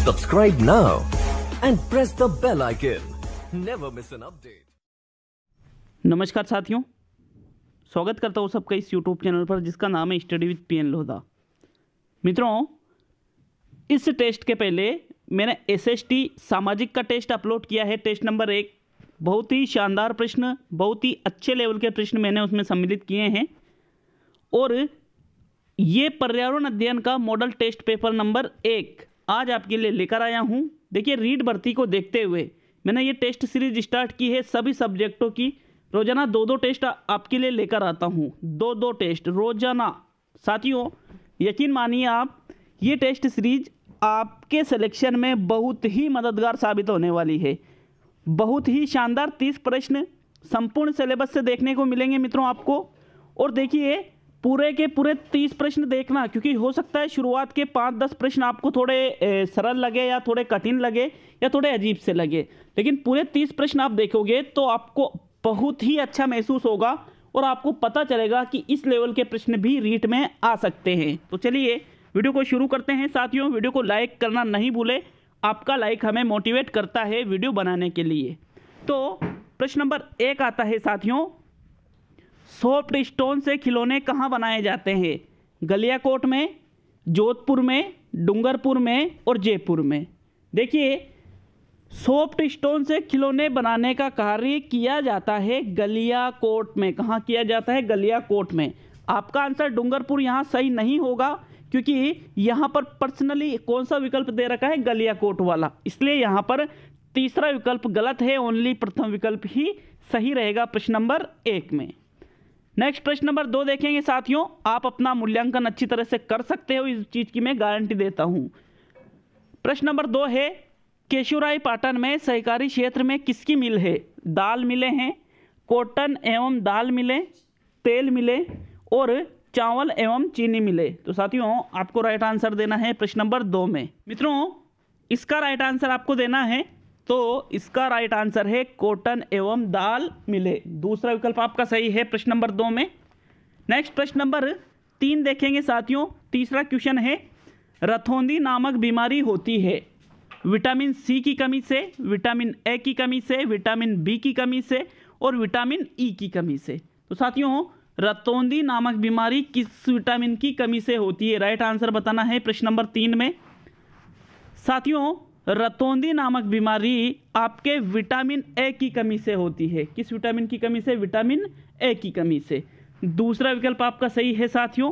Subscribe now and press the bell icon. Never miss an update. नमस्कार साथियों, स्वागत करता हूँ सबका इस YouTube चैनल पर जिसका नाम है स्टडी विद पीएन लोधा। मित्रों, इस टेस्ट के पहले मैंने SST सामाजिक का टेस्ट अपलोड किया है। टेस्ट नंबर 1 बहुत ही शानदार प्रश्न, बहुत ही अच्छे लेवल के प्रश्न मैंने उसमें सम्मिलित किए हैं। और ये पर्यावरण अध्ययन का मॉडल टेस्ट पेपर नंबर 1 आज आपके लिए लेकर आया हूँ। देखिए, रीड भर्ती को देखते हुए मैंने ये टेस्ट सीरीज स्टार्ट की है। सभी सब्जेक्टों की रोजाना 2-2 टेस्ट आपके लिए लेकर आता हूँ, 2-2 टेस्ट रोजाना। साथियों, यकीन मानिए आप, ये टेस्ट सीरीज आपके सिलेक्शन में बहुत ही मददगार साबित होने वाली है। बहुत ही शानदार 30 प्रश्न संपूर्ण सिलेबस से देखने को मिलेंगे मित्रों आपको। और देखिए, पूरे के पूरे 30 प्रश्न देखना, क्योंकि हो सकता है शुरुआत के 5-10 प्रश्न आपको थोड़े सरल लगे या थोड़े कठिन लगे या थोड़े अजीब से लगे, लेकिन पूरे 30 प्रश्न आप देखोगे तो आपको बहुत ही अच्छा महसूस होगा और आपको पता चलेगा कि इस लेवल के प्रश्न भी रीट में आ सकते हैं। तो चलिए वीडियो को शुरू करते हैं। साथियों, वीडियो को लाइक करना नहीं भूले, आपका लाइक हमें मोटिवेट करता है वीडियो बनाने के लिए। तो प्रश्न नंबर 1 आता है साथियों, सॉफ्ट स्टोन से खिलौने कहाँ बनाए जाते हैं? गलियाकोट में, जोधपुर में, डूंगरपुर में और जयपुर में। देखिए, सॉफ्ट स्टोन से खिलौने बनाने का कार्य किया जाता है गलियाकोट में। कहाँ किया जाता है? गलियाकोट में। आपका आंसर डूंगरपुर यहाँ सही नहीं होगा, क्योंकि यहाँ पर पर्सनली कौन सा विकल्प दे रखा है? गलियाकोट वाला, इसलिए यहाँ पर तीसरा विकल्प गलत है। ओनली प्रथम विकल्प ही सही रहेगा प्रश्न नंबर 1 में। नेक्स्ट प्रश्न नंबर 2 देखेंगे साथियों। आप अपना मूल्यांकन अच्छी तरह से कर सकते हो, इस चीज की मैं गारंटी देता हूं। प्रश्न नंबर 2 है, केशुराई पाटन में सहकारी क्षेत्र में किसकी मिल है? दाल मिले हैं, कॉटन एवं दाल मिले, तेल मिले और चावल एवं चीनी मिले। तो साथियों, आपको राइट आंसर देना है प्रश्न नंबर 2 में। मित्रों, इसका राइट आंसर आपको देना है, तो इसका राइट आंसर है कॉटन एवं दाल मिले। दूसरा विकल्प आपका सही है प्रश्न नंबर 2 में। नेक्स्ट प्रश्न नंबर 3 देखेंगे साथियों। तीसरा क्वेश्चन है, रतौंधी नामक बीमारी होती है विटामिन सी की कमी से, विटामिन ए की कमी से, विटामिन बी की कमी से और विटामिन ई की कमी से। तो साथियों, रतौंधी नामक बीमारी किस विटामिन की कमी से होती है? राइट आंसर बताना है प्रश्न नंबर 3 में। साथियों, रतौंधी नामक बीमारी आपके विटामिन ए की कमी से होती है। किस विटामिन की कमी से? विटामिन ए की कमी से। दूसरा विकल्प आपका सही है साथियों।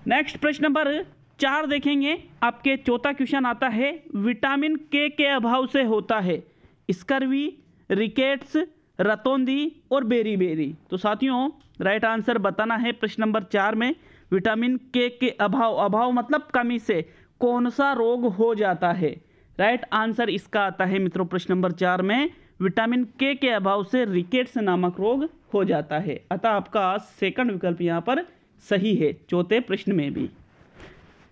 नेक्स्ट प्रश्न नंबर 4 देखेंगे। आपके चौथा क्वेश्चन आता है, विटामिन के अभाव से होता है स्कर्वी, रिकेट्स, रतौंधी और बेरी। तो साथियों, राइट आंसर बताना है प्रश्न नंबर 4 में। विटामिन के अभाव मतलब कमी से कौन सा रोग हो जाता है? राइट आंसर इसका आता है मित्रों प्रश्न नंबर 4 में, विटामिन के अभाव से रिकेट्स नामक रोग हो जाता है। अतः आपका सेकंड विकल्प यहाँ पर सही है चौथे प्रश्न में भी।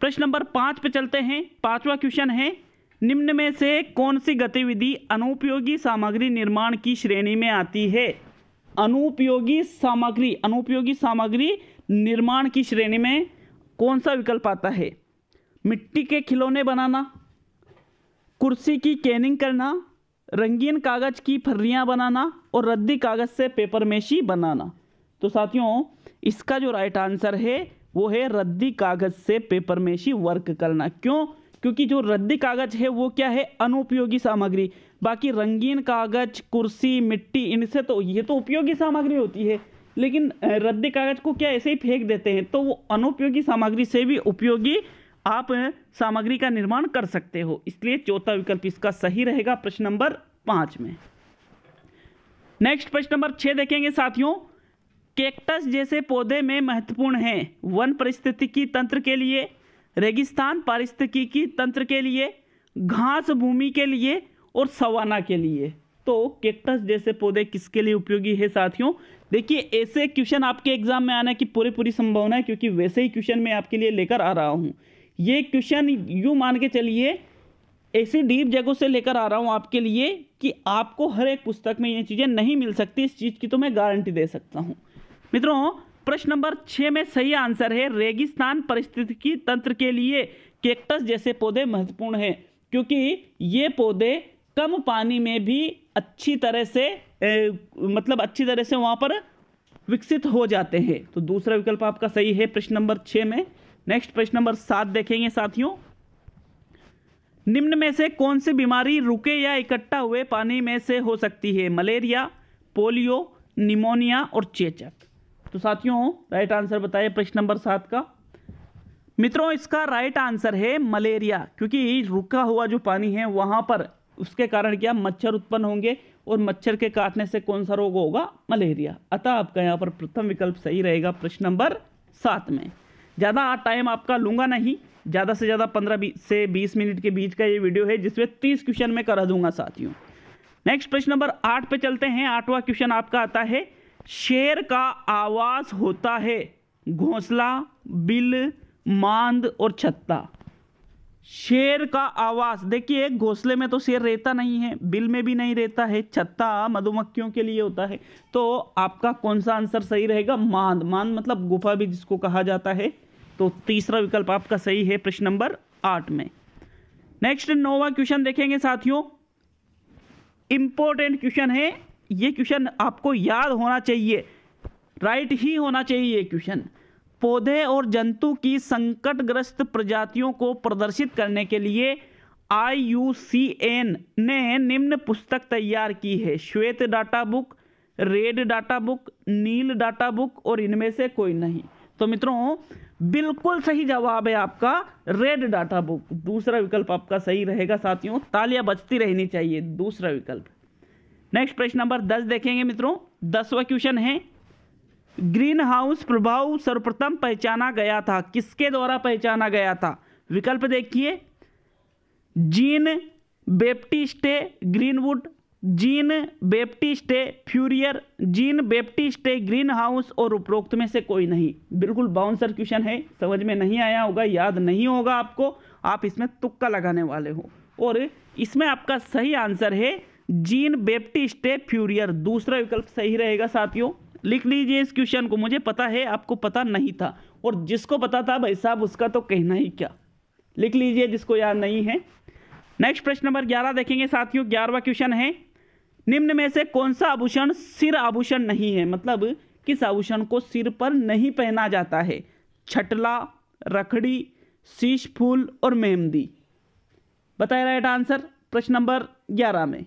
प्रश्न नंबर 5 पे चलते हैं। 5वां क्वेश्चन है, निम्न में से कौन सी गतिविधि अनुपयोगी सामग्री निर्माण की श्रेणी में आती है? अनुपयोगी सामग्री निर्माण की श्रेणी में कौन सा विकल्प आता है? मिट्टी के खिलौने बनाना, कुर्सी की कैनिंग करना, रंगीन कागज की फर्रियां बनाना और रद्दी कागज से पेपरमेशी बनाना। तो साथियों, इसका जो राइट आंसर है वो है रद्दी कागज से पेपरमेशी वर्क करना। क्यों? क्योंकि जो रद्दी कागज है वो क्या है? अनुपयोगी सामग्री। बाकी रंगीन कागज, कुर्सी, मिट्टी, इनसे तो ये तो उपयोगी सामग्री होती है, लेकिन रद्दी कागज को क्या ऐसे ही फेंक देते हैं, तो वो अनुपयोगी सामग्री से भी उपयोगी आप सामग्री का निर्माण कर सकते हो। इसलिए चौथा विकल्प इसका सही रहेगा प्रश्न नंबर 5 में। नेक्स्ट प्रश्न नंबर 6 देखेंगे साथियों। कैक्टस जैसे पौधे में महत्वपूर्ण हैं वन पारिस्थितिकी तंत्र के लिए, रेगिस्तान पारिस्थितिकी तंत्र के लिए, घास भूमि के लिए और सवाना के लिए। तो कैक्टस जैसे पौधे किसके लिए उपयोगी है साथियों? देखिए, ऐसे क्वेश्चन आपके एग्जाम में आने की पूरी संभावना है, क्योंकि वैसे ही क्वेश्चन मैं आपके लिए लेकर आ रहा हूँ। ये क्वेश्चन यूं मान के चलिए ऐसी डीप जगहों से लेकर आ रहा हूं आपके लिए कि आपको हर एक पुस्तक में ये चीजें नहीं मिल सकती। इस चीज की तो मैं गारंटी दे सकता हूं। मित्रों, प्रश्न नंबर 6 में सही आंसर है रेगिस्तान पारिस्थितिकी तंत्र के लिए कैक्टस जैसे पौधे महत्वपूर्ण हैं, क्योंकि ये पौधे कम पानी में भी अच्छी तरह से वहाँ पर विकसित हो जाते हैं। तो दूसरा विकल्प आपका सही है प्रश्न नंबर 6 में। नेक्स्ट प्रश्न नंबर 7 देखेंगे साथियों। निम्न में से कौन सी बीमारी रुके या इकट्ठा हुए पानी में से हो सकती है? मलेरिया, पोलियो, निमोनिया और चेचक। तो साथियों राइट आंसर बताइए प्रश्न नंबर 7 का। मित्रों इसका राइट आंसर है मलेरिया, क्योंकि रुका हुआ जो पानी है वहां पर उसके कारण क्या मच्छर उत्पन्न होंगे और मच्छर के काटने से कौन सा रोग होगा? मलेरिया। अतः आपका यहाँ पर प्रथम विकल्प सही रहेगा प्रश्न नंबर 7 में। ज़्यादा टाइम आपका लूंगा नहीं, ज़्यादा से ज़्यादा 15 से 20 मिनट के बीच का ये वीडियो है, जिसमें 30 क्वेश्चन मैं करा दूंगा साथियों। नेक्स्ट प्रश्न नंबर 8 पे चलते हैं। 8वां क्वेश्चन आपका आता है, शेर का आवास होता है घोंसला, बिल, मांद और छत्ता। शेर का आवास, देखिए घोंसले में तो शेर रहता नहीं है, बिल में भी नहीं रहता है, छत्ता मधुमक्खियों के लिए होता है। तो आपका कौन सा आंसर सही रहेगा? मांद। मांद मतलब गुफा भी जिसको कहा जाता है। तो तीसरा विकल्प आपका सही है प्रश्न नंबर 8 में। नेक्स्ट 9वां क्वेश्चन देखेंगे साथियों। इंपॉर्टेंट क्वेश्चन है ये, क्वेश्चन आपको याद होना चाहिए, राइट ही होना चाहिए ये क्वेश्चन। पौधे और जंतु की संकटग्रस्त प्रजातियों को प्रदर्शित करने के लिए IUCN ने निम्न पुस्तक तैयार की है। श्वेत data book, red data book, नील डाटा बुक और इनमें से कोई नहीं। तो मित्रों बिल्कुल सही जवाब है आपका रेड डाटा बुक। दूसरा विकल्प आपका सही रहेगा साथियों, तालियां बजती रहनी चाहिए, दूसरा विकल्प। नेक्स्ट प्रश्न नंबर 10 देखेंगे मित्रों। 10वां क्वेश्चन है, ग्रीन हाउस प्रभाव सर्वप्रथम पहचाना गया था, किसके द्वारा पहचाना गया था? विकल्प देखिए, Jean Baptiste Greenwood, Jean Baptiste Fourier, Jean Baptiste green house और उपरोक्त में से कोई नहीं। बिल्कुल बाउंसर क्वेश्चन है, समझ में नहीं आया होगा, याद नहीं होगा आपको, आप इसमें तुक्का लगाने वाले हो। और इसमें आपका सही आंसर है जीन बैप्टिस्टे फ्यूरियर। दूसरा विकल्प सही रहेगा साथियों। लिख लीजिए इस क्वेश्चन को, मुझे पता है आपको पता नहीं था, और जिसको पता था भाई साहब उसका तो कहना ही क्या। लिख लीजिए जिसको याद नहीं है। नेक्स्ट प्रश्न नंबर 11 देखेंगे साथियों। 11वां क्वेश्चन है, निम्न में से कौन सा आभूषण सिर आभूषण नहीं है? मतलब किस आभूषण को सिर पर नहीं पहना जाता है? छटला, रखड़ी, शीश फूल और मेहंदी। बताइए राइट आंसर प्रश्न नंबर 11 में।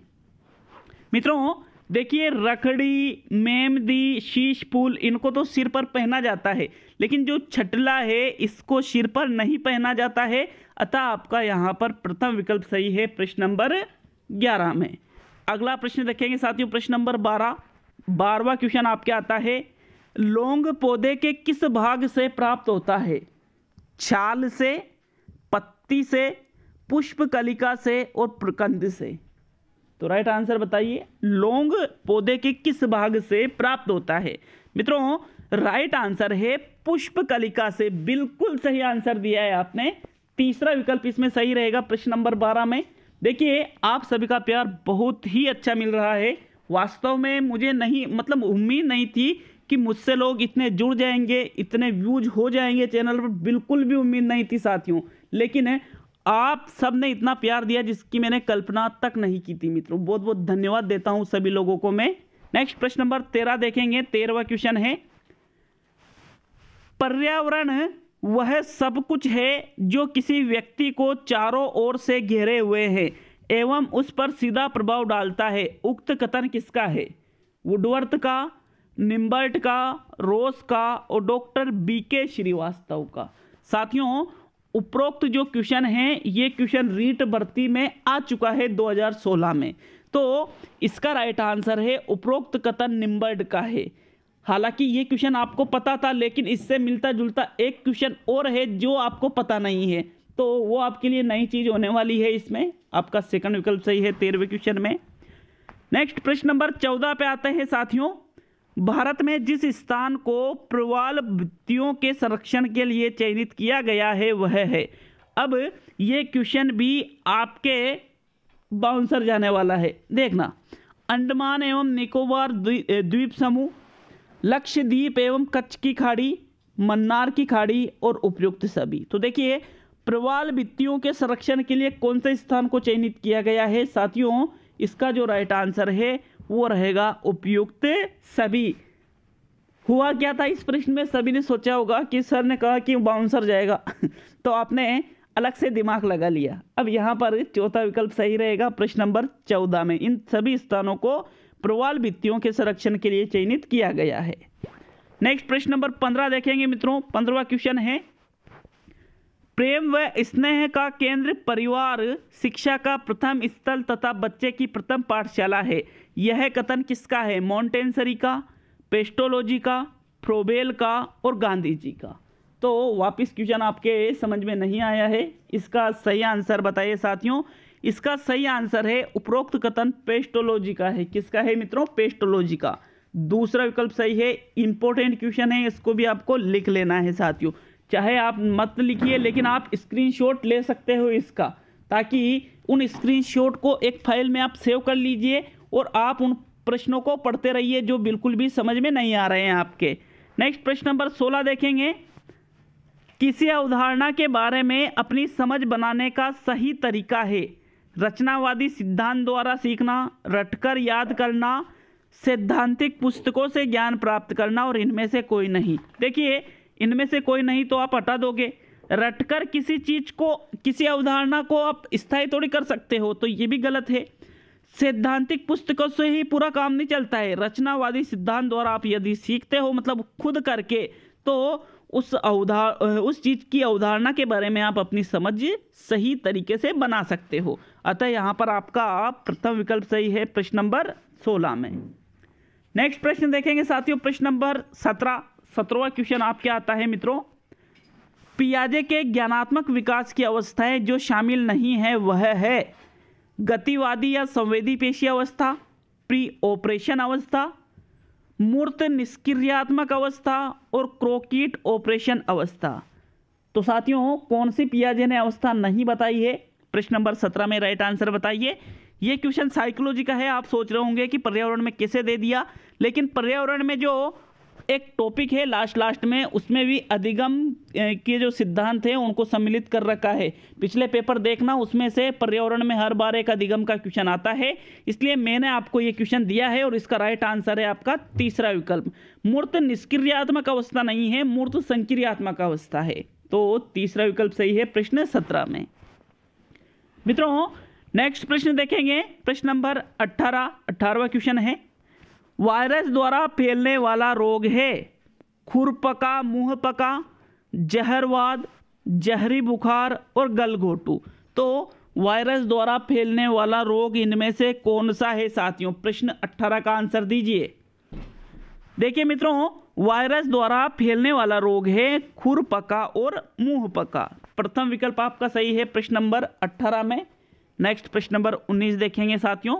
मित्रों देखिए रखड़ी, मेहंदी, शीश फूल इनको तो सिर पर पहना जाता है, लेकिन जो छटला है इसको सिर पर नहीं पहना जाता है। अतः आपका यहाँ पर प्रथम विकल्प सही है प्रश्न नंबर 11 में। अगला प्रश्न देखेंगे साथियों, प्रश्न नंबर 12। 12वां क्वेश्चन आपके आता है, लौंग पौधे के किस भाग से प्राप्त होता है? छाल से, पत्ती से, पुष्प कलिका से और प्रकंद से। तो राइट आंसर बताइए, लौंग पौधे के किस भाग से प्राप्त होता है? मित्रों राइट आंसर है पुष्प कलिका से। बिल्कुल सही आंसर दिया है आपने। तीसरा विकल्प इसमें सही रहेगा प्रश्न नंबर 12 में। देखिए आप सभी का प्यार बहुत ही अच्छा मिल रहा है। वास्तव में मुझे नहीं उम्मीद नहीं थी कि मुझसे लोग इतने जुड़ जाएंगे, इतने व्यूज हो जाएंगे चैनल पर, बिल्कुल भी उम्मीद नहीं थी साथियों। लेकिन आप सब ने इतना प्यार दिया जिसकी मैंने कल्पना तक नहीं की थी। मित्रों बहुत बहुत धन्यवाद देता हूं सभी लोगों को मैं। नेक्स्ट प्रश्न नंबर 13 देखेंगे। 13वां क्वेश्चन है, पर्यावरण वह सब कुछ है जो किसी व्यक्ति को चारों ओर से घेरे हुए है एवं उस पर सीधा प्रभाव डालता है। उक्त कथन किसका है? वुडवर्थ का, निम्बर्ट का, रोस का और डॉक्टर BK श्रीवास्तव का। साथियों उपरोक्त जो क्वेश्चन है ये क्वेश्चन रीट भर्ती में आ चुका है 2016 में। तो इसका राइट आंसर है उपरोक्त कथन निम्बर्ट का है। हालांकि ये क्वेश्चन आपको पता था, लेकिन इससे मिलता जुलता एक क्वेश्चन और है जो आपको पता नहीं है, तो वो आपके लिए नई चीज होने वाली है। इसमें आपका सेकंड विकल्प सही है 13वें क्वेश्चन में। नेक्स्ट प्रश्न नंबर 14 पे आते हैं साथियों। भारत में जिस स्थान को प्रवाल भित्तियों के संरक्षण के लिए चयनित किया गया है वह है। अब ये क्वेश्चन भी आपके बाउंसर जाने वाला है, देखना। अंडमान एवं निकोबार द्वीप समूह, लक्षद्वीप एवं कच्छ की खाड़ी, मन्नार की खाड़ी और उपयुक्त सभी। तो देखिए प्रवाल भित्तियों के संरक्षण के लिए कौन से स्थान को चयनित किया गया है? साथियों, इसका जो राइट आंसर है वो रहेगा उपयुक्त सभी। हुआ क्या था इस प्रश्न में? सभी ने सोचा होगा कि सर ने कहा कि बाउंसर जाएगा तो आपने अलग से दिमाग लगा लिया। अब यहाँ पर चौथा विकल्प सही रहेगा प्रश्न नंबर 14 में। इन सभी स्थानों को प्रवाल भित्तियों के संरक्षण के लिए चयनित किया गया है। नेक्स्ट प्रश्न नंबर 15 देखेंगे मित्रों। 15वां क्वेश्चन है, प्रेम व स्नेह का केंद्र परिवार शिक्षा का प्रथम स्थल तथा बच्चे की प्रथम पाठशाला है। यह कथन किसका है? मॉन्टेसरी का, पेस्टोलॉजी का, फ्रोबेल का और गांधी जी का। तो वापस क्वेश्चन आपके समझ में नहीं आया है, इसका सही आंसर बताइए साथियों। इसका सही आंसर है उपरोक्त कथन पेस्टोलॉजी का है। किसका है मित्रों? पेस्टोलॉजी का। दूसरा विकल्प सही है। इंपॉर्टेंट क्वेश्चन है, इसको भी आपको लिख लेना है साथियों। चाहे आप मत लिखिए लेकिन आप स्क्रीनशॉट ले सकते हो इसका, ताकि उन स्क्रीनशॉट को एक फाइल में आप सेव कर लीजिए और आप उन प्रश्नों को पढ़ते रहिए जो बिल्कुल भी समझ में नहीं आ रहे हैं आपके। नेक्स्ट प्रश्न नंबर 16 देखेंगे। किसी अवधारणा के बारे में अपनी समझ बनाने का सही तरीका है? रचनावादी सिद्धांत द्वारा सीखना, रटकर याद करना, सैद्धांतिक पुस्तकों से ज्ञान प्राप्त करना और इनमें से कोई नहीं। देखिए, इनमें से कोई नहीं तो आप हटा दोगे। रटकर किसी चीज को, किसी अवधारणा को आप स्थायी थोड़ी कर सकते हो, तो ये भी गलत है। सैद्धांतिक पुस्तकों से ही पूरा काम नहीं चलता है। रचनावादी सिद्धांत द्वारा आप यदि सीखते हो, मतलब खुद करके, तो उस चीज की अवधारणा के बारे में आप अपनी समझ सही तरीके से बना सकते हो। अतः यहाँ पर आपका प्रथम विकल्प सही है प्रश्न नंबर 16 में। नेक्स्ट प्रश्न देखेंगे साथियों, प्रश्न नंबर 17वां क्वेश्चन आपके आता है मित्रों। पियाजे के ज्ञानात्मक विकास की अवस्थाएं जो शामिल नहीं है वह है गतिवादी या संवेदी पेशी अवस्था, प्री ऑपरेशन अवस्था, मूर्त निष्क्रियात्मक अवस्था और क्रोकीट ऑपरेशन अवस्था। तो साथियों, कौन सी पियाजे ने अवस्था नहीं बताई है? प्रश्न नंबर 17 में राइट आंसर बताइए। ये क्वेश्चन साइकोलॉजी का है। आप सोच रहे होंगे कि पर्यावरण में कैसे दे दिया, लेकिन पर्यावरण में जो एक टॉपिक है लास्ट में, उसमें भी अधिगम के जो सिद्धांत हैं उनको सम्मिलित कर रखा है। पिछले पेपर देखना, उसमें से पर्यावरण में हर बार एक अधिगम का क्वेश्चन आता है, इसलिए मैंने आपको ये क्वेश्चन दिया है और इसका राइट आंसर है आपका तीसरा विकल्प। मूर्त निष्क्रियात्मक अवस्था नहीं है, मूर्त संक्रियात्मक अवस्था है। तो तीसरा विकल्प सही है प्रश्न 17 में। मित्रों, नेक्स्ट प्रश्न देखेंगे, प्रश्न नंबर 18वां क्वेश्चन है। वायरस द्वारा फैलने वाला रोग है खुरपका, मुंहपका, जहरवाद, जहरी बुखार और गलघोटू। तो वायरस द्वारा फैलने वाला रोग इनमें से कौन सा है साथियों? प्रश्न 18 का आंसर दीजिए। देखिए मित्रों, वायरस द्वारा फैलने वाला रोग है खुरपका और मुंहपका। प्रथम विकल्प आपका सही है प्रश्न नंबर 18 में। नेक्स्ट प्रश्न नंबर 19 देखेंगे साथियों।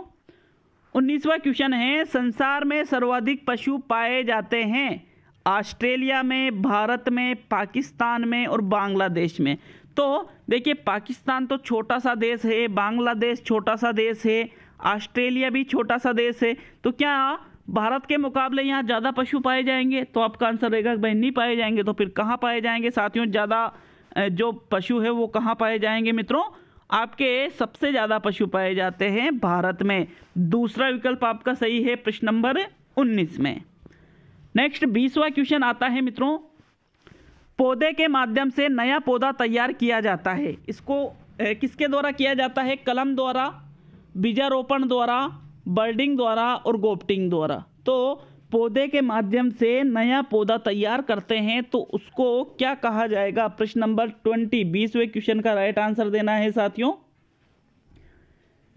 19वां क्वेश्चन है, संसार में सर्वाधिक पशु पाए जाते हैं ऑस्ट्रेलिया में, भारत में, पाकिस्तान में और बांग्लादेश में। तो देखिए, पाकिस्तान तो छोटा सा देश है, बांग्लादेश छोटा सा देश है, ऑस्ट्रेलिया भी छोटा सा देश है, तो क्या भारत के मुकाबले यहाँ ज़्यादा पशु पाए जाएंगे? तो आपका आंसर रहेगा भाई नहीं पाए जाएंगे। तो फिर कहाँ पाए जाएंगे साथियों? ज़्यादा जो पशु है वो कहाँ पाए जाएंगे मित्रों? आपके सबसे ज़्यादा पशु पाए जाते हैं भारत में। दूसरा विकल्प आपका सही है प्रश्न नंबर 19 में। नेक्स्ट 20वां क्वेश्चन आता है मित्रों। पौधे के माध्यम से नया पौधा तैयार किया जाता है, इसको किसके द्वारा किया जाता है? कलम द्वारा, बीजारोपण द्वारा, बर्डिंग द्वारा और गोप्टिंग द्वारा। तो पौधे के माध्यम से नया पौधा तैयार करते हैं तो उसको क्या कहा जाएगा? प्रश्न नंबर 20, 20वें क्वेश्चन का राइट आंसर देना है साथियों।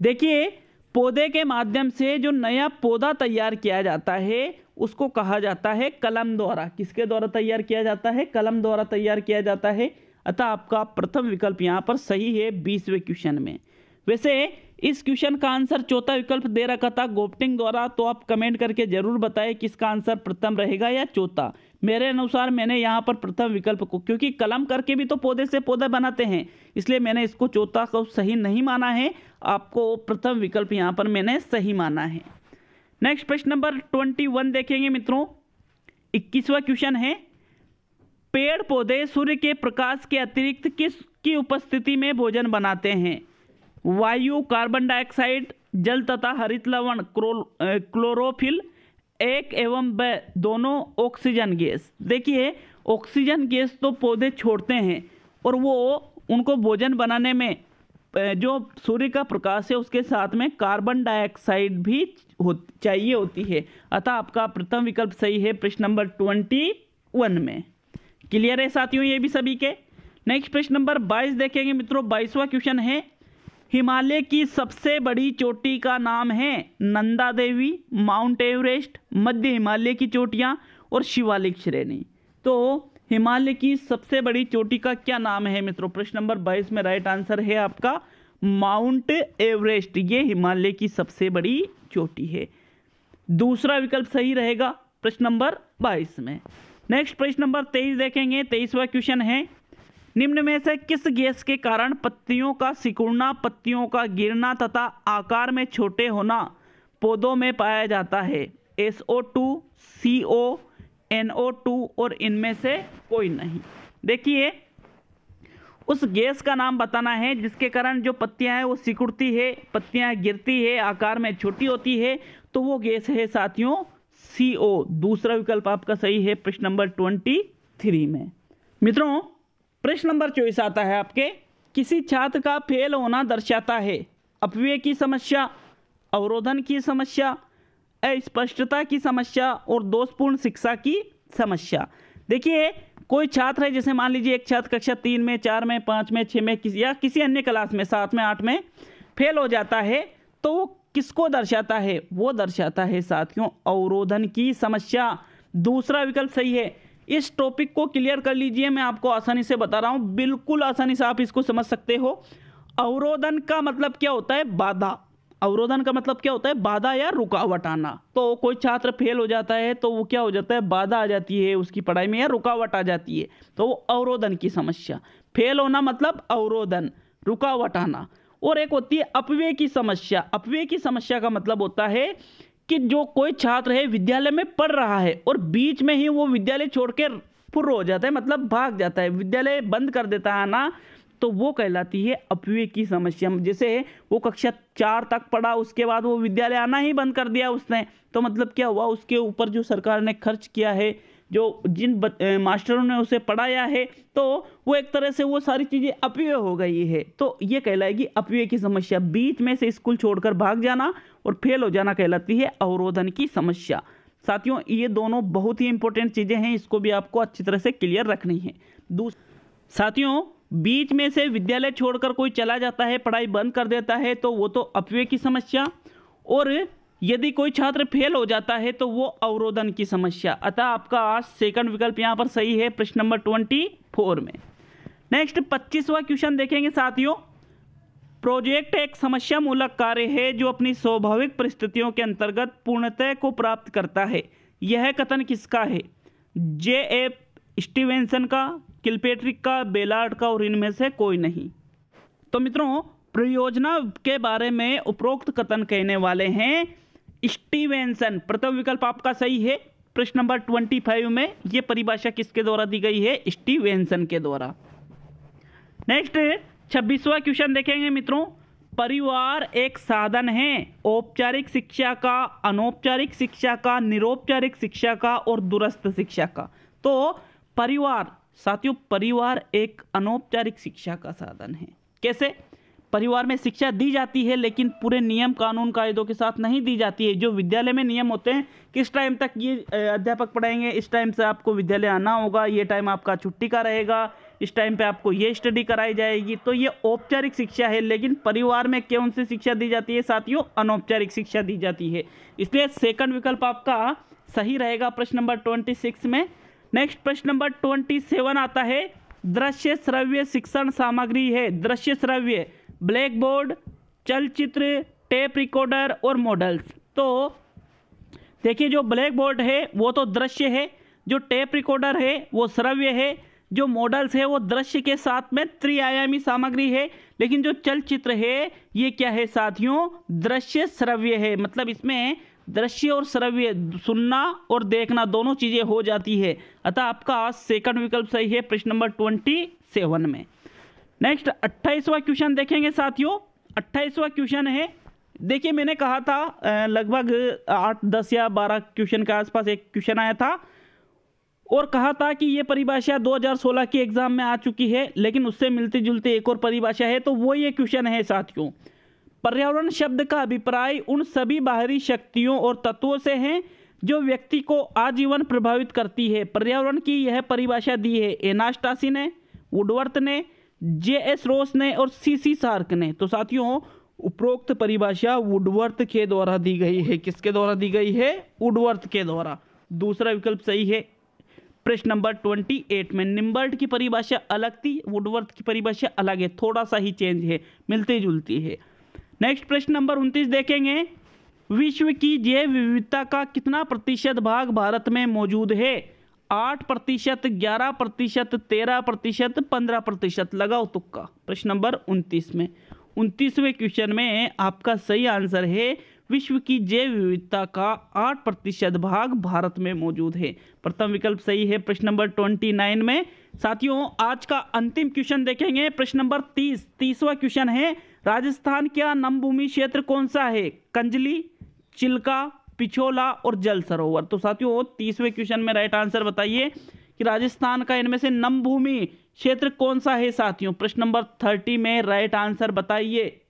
देखिए, पौधे के माध्यम से जो नया पौधा तैयार किया जाता है उसको कहा जाता है कलम द्वारा। किसके द्वारा तैयार किया जाता है? कलम द्वारा तैयार किया जाता है। अतः आपका प्रथम विकल्प यहाँ पर सही है 20वें क्वेश्चन में। वैसे इस क्वेश्चन का आंसर चौथा विकल्प दे रखा था गोप्टिंग द्वारा, तो आप कमेंट करके जरूर बताएं किसका आंसर प्रथम रहेगा या चौथा। मेरे अनुसार मैंने यहाँ पर प्रथम विकल्प को, क्योंकि कलम करके भी तो पौधे से पौधा बनाते हैं, इसलिए मैंने इसको चौथा को सही नहीं माना है। आपको प्रथम विकल्प यहाँ पर मैंने सही माना है। नेक्स्ट प्रश्न नंबर 21 देखेंगे मित्रों। 21वां क्वेश्चन है, पेड़ पौधे सूर्य के प्रकाश के अतिरिक्त किस की उपस्थिति में भोजन बनाते हैं? वायु, कार्बन डाइऑक्साइड, जल तथा हरित लवण, क्लोरोफिल, एक एवं ब दोनों, ऑक्सीजन गैस। देखिए ऑक्सीजन गैस तो पौधे छोड़ते हैं और वो उनको भोजन बनाने में जो सूर्य का प्रकाश है उसके साथ में कार्बन डाइऑक्साइड भी चाहिए होती है। अतः आपका प्रथम विकल्प सही है प्रश्न नंबर 21 में। क्लियर है साथियों ये भी सभी के। नेक्स्ट प्रश्न नंबर 22 देखेंगे मित्रों। 22वां क्वेश्चन है, हिमालय की सबसे बड़ी चोटी का नाम है? नंदा देवी, माउंट एवरेस्ट, मध्य हिमालय की चोटियां और शिवालिक श्रेणी। तो हिमालय की सबसे बड़ी चोटी का क्या नाम है मित्रों? प्रश्न नंबर 22 में राइट आंसर है आपका माउंट एवरेस्ट। ये हिमालय की सबसे बड़ी चोटी है। दूसरा विकल्प सही रहेगा प्रश्न नंबर 22 में। नेक्स्ट प्रश्न नंबर 23 देखेंगे। 23वां क्वेश्चन है, निम्न में से किस गैस के कारण पत्तियों का सिकुड़ना, पत्तियों का गिरना तथा आकार में छोटे होना पौधों में पाया जाता है? SO2, CO, NO2 और इनमें से कोई नहीं। देखिए उस गैस का नाम बताना है जिसके कारण जो पत्तियां हैं वो सिकुड़ती है, पत्तियां गिरती है, आकार में छोटी होती है, तो वो गैस है साथियों CO। दूसरा विकल्प आपका सही है प्रश्न नंबर 23 में। मित्रों प्रश्न नंबर 24 आता है आपके, किसी छात्र का फेल होना दर्शाता है? अपव्यय की समस्या, अवरोधन की समस्या, अस्पष्टता की समस्या और दोषपूर्ण शिक्षा की समस्या। देखिए कोई छात्र है, जैसे मान लीजिए एक छात्र कक्षा 3 में, 4 में, 5 में, 6 में या किसी अन्य क्लास में 7 में, 8 में फेल हो जाता है, तो वो किसको दर्शाता है? वो दर्शाता है साथियों अवरोधन की समस्या। दूसरा विकल्प सही है। इस टॉपिक को क्लियर कर लीजिए, मैं आपको आसानी से बता रहा हूं, बिल्कुल आसानी से आप इसको समझ सकते हो। अवरोधन का मतलब क्या होता है? बाधा। अवरोधन का मतलब क्या होता है? बाधा या रुकावट आना। तो कोई छात्र फेल हो जाता है तो वो क्या हो जाता है? बाधा आ जाती है उसकी पढ़ाई में या रुकावट आ जाती है, तो वो अवरोधन की समस्या। फेल होना मतलब अवरोधन, रुकावट आना। और एक होती है अपव्यय की समस्या। अपव्यय की समस्या का मतलब होता है कि जो कोई छात्र है विद्यालय में पढ़ रहा है और बीच में ही वो विद्यालय छोड़ के फुर्र हो जाता है, मतलब भाग जाता है, विद्यालय बंद कर देता है ना, तो वो कहलाती है अपव्यय की समस्या। जैसे वो कक्षा 4 तक पढ़ा, उसके बाद वो विद्यालय आना ही बंद कर दिया उसने, तो मतलब क्या हुआ? उसके ऊपर जो सरकार ने खर्च किया है, जो जिन मास्टरों ने उसे पढ़ाया है, तो वो एक तरह से वो सारी चीज़ें अपव्यय हो गई है, तो ये कहलाएगी अपव्यय की समस्या। बीच में से स्कूल छोड़कर भाग जाना और फेल हो जाना कहलाती है अवरोधन की समस्या। साथियों ये दोनों बहुत ही इंपॉर्टेंट चीज़ें हैं, इसको भी आपको अच्छी तरह से क्लियर रखनी है। साथियों बीच में से विद्यालय छोड़कर कोई चला जाता है, पढ़ाई बंद कर देता है, तो वो तो अपव्यय की समस्या, और यदि कोई छात्र फेल हो जाता है तो वो अवरोधन की समस्या। अतः आपका सेकंड विकल्प यहाँ पर सही है प्रश्न नंबर 24 में। नेक्स्ट 25वां क्वेश्चन देखेंगे साथियों। प्रोजेक्ट एक समस्या मूलक कार्य है जो अपनी स्वाभाविक परिस्थितियों के अंतर्गत पूर्णतः को प्राप्त करता है। यह कथन किसका है? J.F. स्टीवेंसन का, किलपेट्रिक का, बेलार्ड का और इनमें से कोई नहीं। तो मित्रों परियोजना के बारे में उपरोक्त कथन कहने वाले हैं स्टीवेंसन। प्रथम विकल्प आपका सही है प्रश्न नंबर 25 में। यह परिभाषा किसके द्वारा दी गई है? स्टीवेंसन के द्वारा। नेक्स्ट 26वां क्वेश्चन देखेंगे मित्रों। परिवार एक साधन है औपचारिक शिक्षा का, अनौपचारिक शिक्षा का, निरौपचारिक शिक्षा का और दूरस्थ शिक्षा का। तो परिवार साथियों, परिवार एक अनौपचारिक शिक्षा का साधन है। कैसे? परिवार में शिक्षा दी जाती है लेकिन पूरे नियम कानून कायदों के साथ नहीं दी जाती है। जो विद्यालय में नियम होते हैं, किस टाइम तक ये अध्यापक पढ़ाएंगे, इस टाइम से आपको विद्यालय आना होगा, ये टाइम आपका छुट्टी का रहेगा, इस टाइम पे आपको ये स्टडी कराई जाएगी, तो ये औपचारिक शिक्षा है। लेकिन परिवार में कौन सी शिक्षा दी जाती है साथियों? अनौपचारिक शिक्षा दी जाती है। इसलिए सेकंड विकल्प आपका सही रहेगा प्रश्न नंबर 26 में। नेक्स्ट प्रश्न नंबर 27 आता है। दृश्य श्रव्य शिक्षण सामग्री है। दृश्य श्रव्य ब्लैक बोर्ड, चलचित्र, टेप रिकॉर्डर और मॉडल्स। तो देखिए जो ब्लैक बोर्ड है वो तो दृश्य है, जो टेप रिकॉर्डर है वो श्रव्य है, जो मॉडल्स है वो दृश्य के साथ में त्रिआयामी सामग्री है, लेकिन जो चलचित्र है ये क्या है साथियों? दृश्य श्रव्य है। मतलब इसमें दृश्य और श्रव्य, सुनना और देखना दोनों चीजें हो जाती है। अतः आपका सेकंड विकल्प सही है प्रश्न नंबर 27 में। नेक्स्ट 28वां क्वेश्चन देखेंगे साथियों। 28वां क्वेश्चन है, देखिए मैंने कहा था लगभग 8, 10 या 12 क्वेश्चन के आसपास एक क्वेश्चन आया था और कहा था कि ये परिभाषा 2016 के एग्जाम में आ चुकी है, लेकिन उससे मिलती जुलती एक और परिभाषा है, तो वो ये क्वेश्चन है साथियों। पर्यावरण शब्द का अभिप्राय उन सभी बाहरी शक्तियों और तत्वों से है जो व्यक्ति को आजीवन प्रभावित करती है। पर्यावरण की यह परिभाषा दी है एनास्टासी ने, वुडवर्थ ने, J.S. रोस ने और C.C. शार्क ने। तो साथियों उपरोक्त परिभाषा वुडवर्थ के द्वारा दी गई है। किसके द्वारा दी गई है? वुडवर्थ के द्वारा। दूसरा विकल्प सही है। प्रश्न नंबर 28 में निम्बर्ट की परिभाषा अलग थी, वुडवर्थ की परिभाषा अलग है, थोड़ा सा ही चेंज है, मिलती जुलती है। नेक्स्ट प्रश्न नंबर 29 देखेंगे। विश्व की जैव विविधता का कितना प्रतिशत भाग भारत में मौजूद है? 8%, 11%, 13%, 15%। लगाओ तुक्का। प्रश्न नंबर 29 में 29वें क्वेश्चन में आपका सही आंसर है विश्व की जैव विविधता का 8% भाग भारत में मौजूद है। प्रथम विकल्प सही है। प्रश्न नंबर 29 में साथियों आज का अंतिम क्वेश्चन देखेंगे। प्रश्न नंबर 30वां क्वेश्चन है, राजस्थान का नमभूमि क्षेत्र कौन सा है? कंजली, चिल्का, पिछोला और जल सरोवर। तो साथियों 30वें क्वेश्चन में राइट आंसर बताइए कि राजस्थान का इनमें से नमभूमि क्षेत्र कौन सा है साथियों। प्रश्न नंबर 30 में राइट आंसर बताइए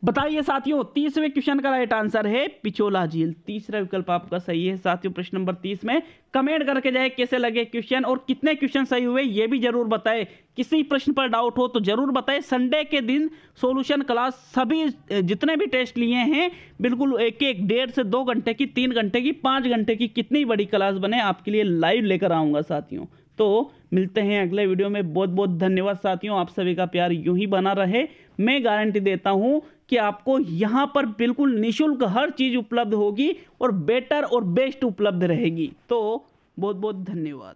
साथियों। 30वें क्वेश्चन का राइट आंसर है पिछोला झील। तीसरा विकल्प आपका सही है साथियों। प्रश्न नंबर 30 में कमेंट करके जाए कैसे लगे क्वेश्चन और कितने क्वेश्चन सही हुए ये भी जरूर बताएं। किसी प्रश्न पर डाउट हो तो जरूर बताएं। संडे के दिन सॉल्यूशन क्लास सभी जितने भी टेस्ट लिए हैं बिल्कुल एक 1.5 से 2 घंटे की, 3 घंटे की, 5 घंटे की, कितनी बड़ी क्लास बने आपके लिए लाइव लेकर आऊँगा साथियों। तो मिलते हैं अगले वीडियो में। बहुत बहुत धन्यवाद साथियों, आप सभी का प्यार यूं ही बना रहे। मैं गारंटी देता हूं कि आपको यहां पर बिल्कुल निःशुल्क हर चीज़ उपलब्ध होगी और बेटर और बेस्ट उपलब्ध रहेगी। तो बहुत बहुत धन्यवाद।